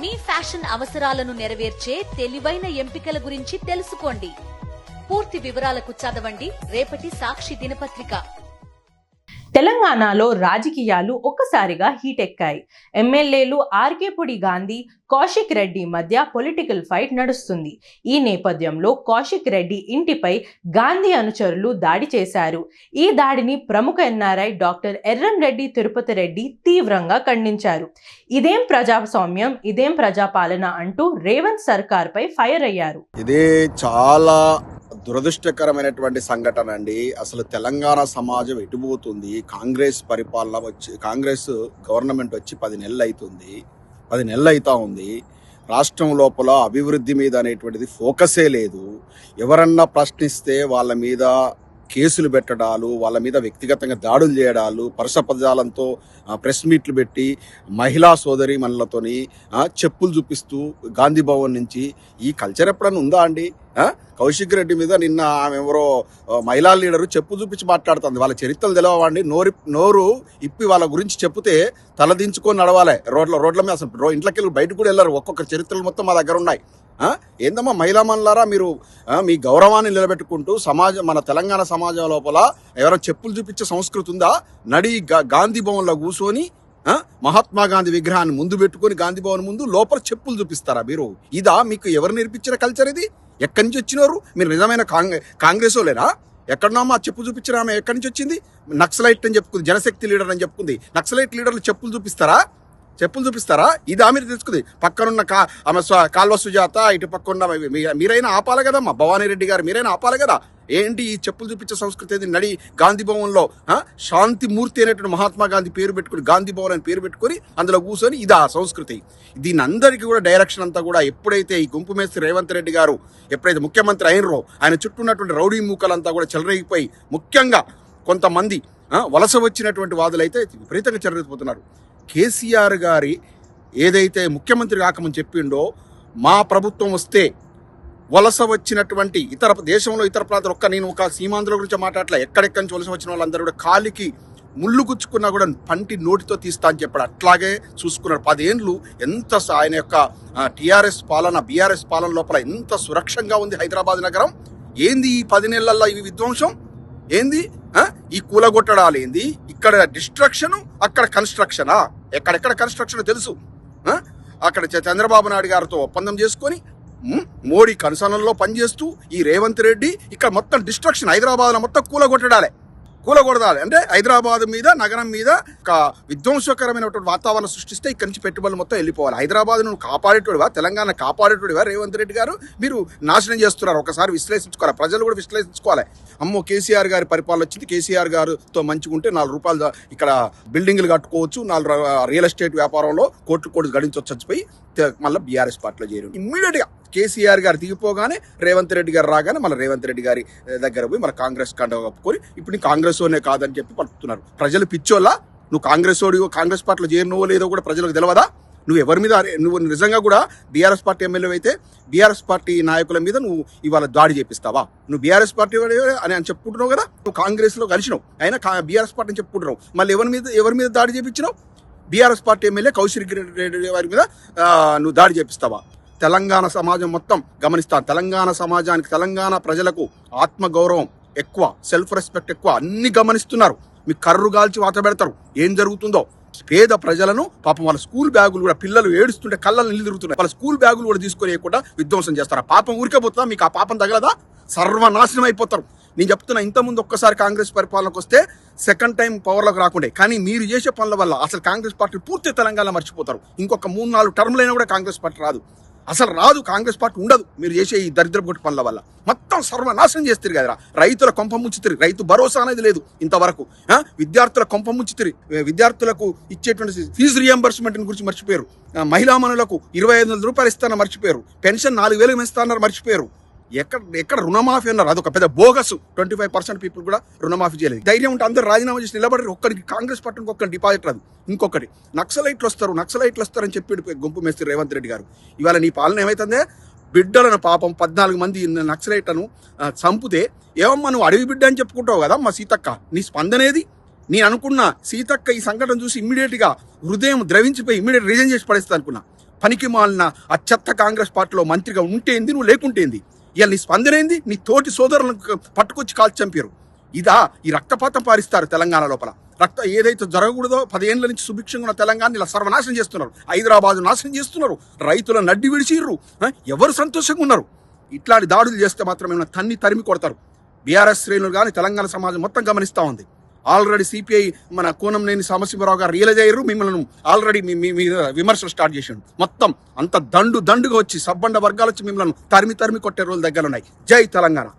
మీ fashion అవసరాలను నెరవేర్చే తెలివైన ఎంపికల గురించి తెలుసుకోండి. పూర్తి వివరాలకు చదవండి రేపటి సాక్షి దినపత్రిక. తెలంగాణలో రాజకీయాలు ఒక్కసారిగా హీట్ ఎక్కాయి. ఎమ్మెల్యేలు ఆర్కేపుడి గాంధీ, కౌశిక్ రెడ్డి మధ్య పొలిటికల్ ఫైట్ నడుస్తుంది. ఈ నేపథ్యంలో కౌశిక్ రెడ్డి ఇంటిపై గాంధీ అనుచరులు దాడి చేశారు. ఈ దాడిని ప్రముఖ ఎన్ఆర్ఐ డాక్టర్ ఎర్రంరెడ్డి తిరుపతి రెడ్డి తీవ్రంగా ఖండించారు. ఇదేం ప్రజాస్వామ్యం, ఇదేం ప్రజాపాలన అంటూ రేవంత్ సర్కార్పై ఫైర్ అయ్యారు. ఇదే చాలా దురదృష్టకరమైనటువంటి సంఘటన అండి. అసలు తెలంగాణ సమాజం ఎటుపోతుంది? కాంగ్రెస్ పరిపాలన వచ్చి, కాంగ్రెస్ గవర్నమెంట్ వచ్చి 10 నెలలు అవుతుంది. 10 నెలలు అవుతా ఉంది. రాష్ట్రం లోపల అభివృద్ధి మీద అనేటువంటిది ఫోకసే లేదు. ఎవరన్నా ప్రశ్నిస్తే వాళ్ళ మీద కేసులు పెట్టడాలు, వాళ్ళ మీద వ్యక్తిగతంగా దాడులు చేయడాలు, పరుషపదాలంతో ప్రెస్ మీట్లు పెట్టి మహిళా సోదరి మనలతోని చెప్పులు చూపిస్తూ గాంధీ భవన్ నుంచి ఈ కల్చర్ ఎప్పుడన్నా ఉందా అండి? కౌశిక్ రెడ్డి మీద నిన్న ఆమె ఎవరో మహిళా లీడరు చెప్పు చూపించి మాట్లాడుతుంది. వాళ్ళ చరిత్రలు తెలవండి. నోరు ఇప్పి వాళ్ళ గురించి చెప్తే తలదించుకొని నడవాలి. రోడ్ల మీద అసలు ఇంట్లోకి వెళ్ళి బయటకు కూడా వెళ్ళారు. ఒక్కొక్క చరిత్రలు మొత్తం మా దగ్గర ఉన్నాయి. ఏందమ్మా మహిళా మనులారా, మీరు మీ గౌరవాన్ని నిలబెట్టుకుంటూ మన తెలంగాణ సమాజం లోపల ఎవరైనా చెప్పులు చూపించే సంస్కృతి ఉందా? నడి గాంధీ భవన్లో కూర్చొని మహాత్మా గాంధీ విగ్రహాన్ని ముందు పెట్టుకొని గాంధీ భవన్ ముందు లోపల చెప్పులు చూపిస్తారా మీరు? ఇదా మీకు ఎవరు నేర్పించిన కల్చర్ ఇది? ఎక్కడి నుంచి వచ్చినారు మీరు? నిజమైన కాంగ్రెస్ లేరా? ఎక్కడన్నా మా చెప్పు చూపించిన ఆమె ఎక్కడి నుంచి వచ్చింది? నక్సలైట్ అని చెప్పుకుంది, జనశక్తి లీడర్ అని చెప్పుకుంది. నక్సలైట్ లీడర్లు చెప్పులు చూపిస్తారా? ఇది మీరు తెలుసుకుంది. పక్కనున్న ఆమె కాల్వ సుజాత, ఇటు పక్కన మీరైనా ఆపాలి కదమ్మా. భవానీ రెడ్డి గారు మీరైనా ఆపాలి కదా. ఏంటి ఈ చెప్పులు చూపించే సంస్కృతి? ఏది? నడి గాంధీ భవన్లో శాంతి మూర్తి అనేటువంటి మహాత్మా గాంధీ పేరు పెట్టుకుని, గాంధీ భవన్ అని పేరు పెట్టుకుని అందులో కూర్చొని ఇదా సంస్కృతి? దీని అందరికీ కూడా డైరెక్షన్ అంతా కూడా ఎప్పుడైతే ఈ గుంపు మేస్త్రి రేవంత్ రెడ్డి గారు ఎప్పుడైతే ముఖ్యమంత్రి అయినరో, ఆయన చుట్టూ ఉన్నటువంటి రౌడీ మూకలంతా కూడా చెలరేగిపోయి, ముఖ్యంగా కొంతమంది వలస వచ్చినటువంటి వాదులైతే విపరీతంగా చెలరేగిపోతున్నారు. కేసీఆర్ గారి ఏదైతే ముఖ్యమంత్రి కాకమని చెప్పిండో, మా ప్రభుత్వం వస్తే వలస వచ్చినటువంటి దేశంలో ఇతర ప్రాంతాలు నేను ఒక సీమాంధ్రుల గురించి మాట్లాడలే, ఎక్కడెక్కడి నుంచి వలస వచ్చిన వాళ్ళందరూ కూడా కాలికి ముళ్ళు గుచ్చుకున్నా కూడా పంటి నోటితో తీస్తా అని చెప్పాడు. అట్లాగే చూసుకున్నాడు. 10 ఏళ్ళు ఎంత ఆయన యొక్క టీఆర్ఎస్ పాలన, బీఆర్ఎస్ పాలన లోపల ఎంత సురక్షంగా ఉంది హైదరాబాద్ నగరం. ఏంది ఈ 10 నెలల్లో ఈ విధ్వంసం? ఏంది ఈ కూలగొట్టడాలు? ఏంది ఇక్కడ డిస్ట్రక్షన్, అక్కడ కన్స్ట్రక్షనా? ఎక్కడెక్కడ కన్స్ట్రక్షన్ తెలుసు. అక్కడ చంద్రబాబు నాయుడు గారితో ఒప్పందం చేసుకొని మోడీ కనుసనల్లో పనిచేస్తూ ఈ రేవంత్ రెడ్డి ఇక్కడ మొత్తం డిస్ట్రక్షన్, హైదరాబాద్లో మొత్తం కూలగొట్టాలి. అంటే హైదరాబాద్ మీద, నగరం మీద ఒక విధ్వంసకరమైనటువంటి వాతావరణం సృష్టిస్తే ఇక్కడి నుంచి పెట్టుబడులు మొత్తం వెళ్ళిపోవాలి. హైదరాబాద్ నువ్వు కాపాడేటోడివా? తెలంగాణ కాపాడేటోడివా? రేవంత్ రెడ్డి గారు మీరు నాశనం చేస్తున్నారు. ఒకసారి విశ్లేషించుకోవాలి, ప్రజలు కూడా విశ్లేషించుకోవాలి. అమ్మో కేసీఆర్ గారి పరిపాలన వచ్చింది, కేసీఆర్ గారితో మంచిగుంటే 4 రూపాయలు ఇక్కడ బిల్డింగ్లు కట్టుకోవచ్చు, 4 రియల్ ఎస్టేట్ వ్యాపారంలో కోట్లు గడించవచ్చు చచ్చిపోయి మళ్ళీ బీఆర్ఎస్ పార్టీలో చేరు. ఇమ్మీడియట్గా కేసీఆర్ గారు దిగిపోగానే రేవంత్ రెడ్డి గారు రాగానే మళ్ళీ రేవంత్ రెడ్డి గారి దగ్గర పోయి మన కాంగ్రెస్ కండ కప్పుకొని ఇప్పుడు నీ కాంగ్రెస్ ఓనే కాదని చెప్పి పలుకుతున్నారు. ప్రజలు పిచ్చోళ్ళ? నువ్వు కాంగ్రెస్ పార్టీలో చేరినవో లేదో కూడా ప్రజలకు తెలియదా? నువ్వు ఎవరి మీద, నువ్వు నిజంగా కూడా బీఆర్ఎస్ పార్టీ ఎమ్మెల్యే అయితే బీఆర్ఎస్ పార్టీ నాయకుల మీద నువ్వు ఇవాళ దాడి చేపిస్తావా? నువ్వు బీఆర్ఎస్ పార్టీ అని చెప్పుకుంటున్నావు కదా. నువ్వు కాంగ్రెస్లో కలిసినావు, అయినా బీఆర్ఎస్ పార్టీ అని చెప్పుకుంటున్నావు. మళ్ళీ ఎవరి మీద దాడి చేపించినావు? BRS party MLA Kaushik Reddy వారి మీద నువ్వు దాడి చేపిస్తావా? తెలంగాణ సమాజం మొత్తం గమనిస్తాను. తెలంగాణ సమాజానికి, తెలంగాణ ప్రజలకు ఆత్మగౌరవం ఎక్కువ, సెల్ఫ్ రెస్పెక్ట్ ఎక్కువ, అన్ని గమనిస్తున్నారు. మీ కర్రు గాల్చి వాత పెడతారు ఏం జరుగుతుందో. పేద ప్రజలను పాపం వాళ్ళ స్కూల్ బ్యాగులు కూడా, పిల్లలు ఏడుస్తుంటే కళ్ళలు నీళ్ళు తిరుగుతున్నాయి, వాళ్ళ స్కూల్ బ్యాగులు కూడా తీసుకొని విధ్వంసం చేస్తారు. ఆ పాపం ఊరికే పోతుందా? మీకు ఆ పాపం తగలదా? సర్వనాశనం అయిపోతారు. నేను చెప్తున్నా, ఇంతకుముందు ఒక్కసారి కాంగ్రెస్ పరిపాలనకు వస్తే సెకండ్ టైం పవర్లోకి రాకుండే. కానీ మీరు చేసే పనుల వల్ల అసలు కాంగ్రెస్ పార్టీ పూర్తి తెలంగాణ మర్చిపోతారు. ఇంకొక 3-4 టర్మ్లైనా కూడా కాంగ్రెస్ పార్టీ రాదు, అసలు రాదు. కాంగ్రెస్ పార్టీ ఉండదు. మీరు చేసే ఈ దరిద్రపు పనుల వల్ల మొత్తం సర్వనాశనం చేస్తారు కదరా. రైతుల కొంప ముంచుతారు, రైతు భరోసా అనేది లేదు ఇంతవరకు. విద్యార్థుల కొంప ముంచుతారు, విద్యార్థులకు ఇచ్చేటువంటి ఫీజు రియంబర్స్మెంట్ గురించి మర్చిపోయారు. మహిళా మనులకు 25,000 రూపాయలు ఇస్తానని మర్చిపోయారు. పెన్షన్ 4,000 ఇస్తానన్నారు, మర్చిపోయారు. ఎక్కడ రుణమాఫీ అన్నారు, అదొక పెద్ద బోగస్. 25% పీపుల్ కూడా రుణమాఫీ చేయలేదు. ధైర్యం ఉంటే అందరూ రాజీనామా చేసి నిలబడి ఒక్కరికి కాంగ్రెస్ పార్టీకి ఒక్కరి డిపాజిట్ రాదు. ఇంకొకటి నక్సలైట్లు వస్తారని చెప్పి గుంపు మేస్త్రి రేవంత్ రెడ్డి గారు. ఇవాళ నీ పాలన ఏమైతుందే? బిడ్డలను పాపం 14 మంది నక్సలైట్లను చంపితే ఏమమ్మా నువ్వు అడవి బిడ్డ అని చెప్పుకుంటావు కదా మా సీతక్క. నీ స్పందనేది? నేను అనుకున్నా సీతక్క ఈ సంఘటన చూసి ఇమ్మీడియట్గా హృదయం ద్రవించిపోయి ఇమ్మీడియట్ రిజైన్ చేసి పడేస్తా అనుకున్నా. పనికి మాలిన ఆ చెత్త కాంగ్రెస్ పార్టీలో మంత్రిగా ఉంటేంది, నువ్వు లేకుంటేంది? ఇవాళ నీ స్పందన ఏంది? నీ తోటి సోదరులను పట్టుకొచ్చి కాల్చి చంపారు. ఇదా ఈ రక్తపాతం పారిస్తారు తెలంగాణ లోపల? ఏదైతే జరగకూడదో 10 ఏళ్ల నుంచి సుభిక్షంగా ఉన్న తెలంగాణ ఇలా సర్వనాశనం చేస్తున్నారు. హైదరాబాద్ నాశనం చేస్తున్నారు. రైతుల నడ్డి విడిచిర్రు. ఎవరు సంతోషంగా ఉన్నారు? ఇట్లాంటి దాడులు చేస్తే మాత్రం ఏమైనా తరిమి కొడతారు. బీఆర్ఎస్ శ్రేణులు కానీ తెలంగాణ సమాజం మొత్తం గమనిస్తూ ఉంది. ఆల్రెడీ సిపిఐ మన కూనంనేని సాంబశివరావు గారు రియలైజ్ అయ్యారు. మిమ్మల్ని ఆల్రెడీ మీ విమర్శలు స్టార్ట్ చేసిండు. మొత్తం అంత దండుగా వచ్చి సబ్బండ వర్గాలు వచ్చి మిమ్మల్ని తరిమి కొట్టే రోజులు దగ్గర ఉన్నాయి. జై తెలంగాణ.